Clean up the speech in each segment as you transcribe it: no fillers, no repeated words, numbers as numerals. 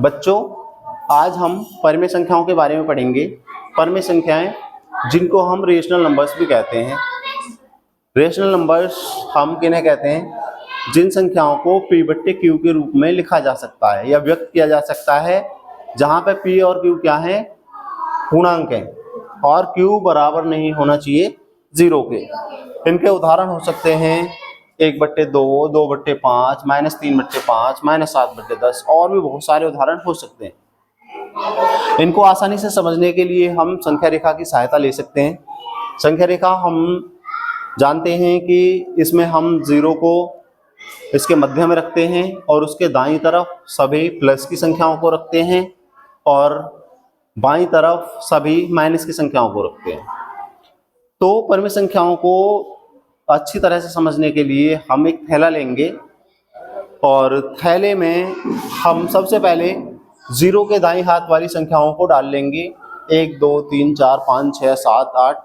बच्चों, आज हम परिमेय संख्याओं के बारे में पढ़ेंगे। परिमेय संख्याएं जिनको हम रेशनल नंबर्स भी कहते हैं। रेशनल नंबर्स हम किन्हें कहते हैं? जिन संख्याओं को p/q के रूप में लिखा जा सकता है या व्यक्त किया जा सकता है, जहां पे p और q क्या है? पूर्णांक है और q बराबर नहीं होना चाहिए 0 के। इनके उदाहरण हो सकते हैं 1/2, 2/5, -3/5, -7/10 और भी बहुत सारे उदाहरण हो सकते हैं। इनको आसानी से समझने के लिए हम संख्या रेखा की सहायता ले सकते हैं। संख्या रेखा हम जानते हैं कि इसमें हम 0 को इसके मध्य में रखते हैं और उसके दाईं तरफ सभी प्लस की संख्याओं को रखते हैं और बाईं तरफ सभी माइनस की संख्याओं को रखते हैं। तो परिमेय संख्याओं को अच्छी तरह से समझने के लिए हम एक थैला लेंगे और थैले में हम सबसे पहले 0 के दाईं हाथ वाली संख्याओं को डाल लेंगे। 1, 2, 3, 4, 5, 6, 7, 8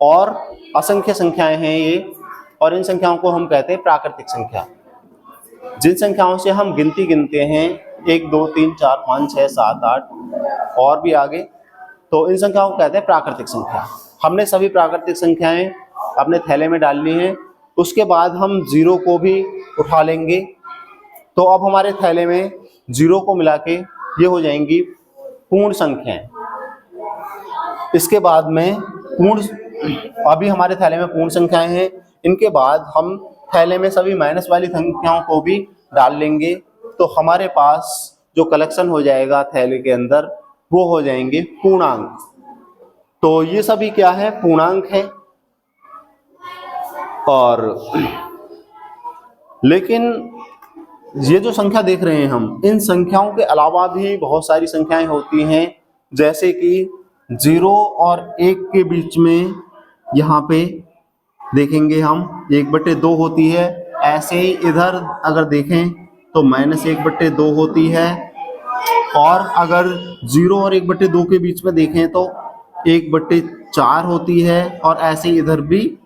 और असंख्य संख्याएं हैं ये, और इन संख्याओं को हम कहते हैं प्राकृतिक संख्या। जिन संख्याओं से हम गिनती गिनते हैं 1, 2, 3, 4, 5, 6, 7, 8 और भी आगे, तो इन संख्याओं को कहते हैं प्राकृतिक संख्या। हमने सभी प्राकृतिक संख्याएं अपने थैले में डालनी है। उसके बाद हम 0 को भी उठा लेंगे। तो अब हमारे थैले में 0 को मिला के ये हो जाएंगी पूर्ण संख्याएं। इसके बाद में अभी हमारे थैले में पूर्ण संख्याएं हैं। इनके बाद हम थैले में सभी माइनस वाली संख्याओं को भी डाल लेंगे। तो हमारे पास जो कलेक्शन हो जाएगा थैले के अंदर वो हो जाएंगे पूर्णांक। तो ये सभी क्या है? पूर्णांक है। और लेकिन ये जो संख्या देख रहे हैं हम, इन संख्याओं के अलावा भी बहुत सारी संख्याएं होती हैं, जैसे कि 0 और 1 के बीच में यहाँ पे देखेंगे हम 1/2 होती है। ऐसे ही इधर अगर देखें तो -1/2 होती है। और अगर 0 और 1/2 के बीच में देखें तो 1/4 होती है। और ऐसे इधर भी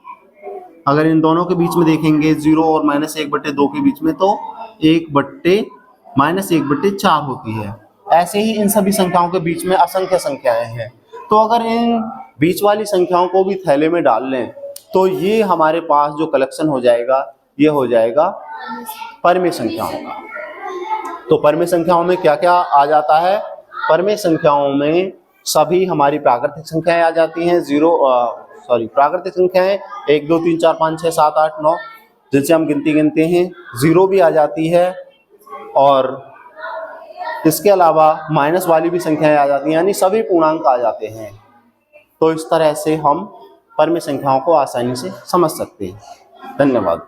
अगर इन दोनों के बीच में देखेंगे 0 और -1/2 के बीच में तो 1/4 होती है। ऐसे ही इन सभी संख्याओं के बीच में असंख्य संख्याएं हैं। तो अगर इन बीच वाली संख्याओं को भी थैले में डाल लें तो ये हमारे पास जो कलेक्शन हो जाएगा ये हो जाएगा परिमेय संख्याओं का। तो परिमेय संख्याओं में क्या क्या आ जाता है? परिमेय संख्याओं में सभी हमारी प्राकृतिक संख्याएं आ जाती हैं। प्राकृतिक संख्याएं 1, 2, 3, 4, 5, 6, 7, 8, 9 जिनसे हम गिनती गिनते हैं। 0 भी आ जाती है और इसके अलावा माइनस वाली भी संख्याएं आ जाती हैं, यानी सभी पूर्णांक आ जाते हैं। तो इस तरह से हम परिमेय संख्याओं को आसानी से समझ सकते हैं। धन्यवाद।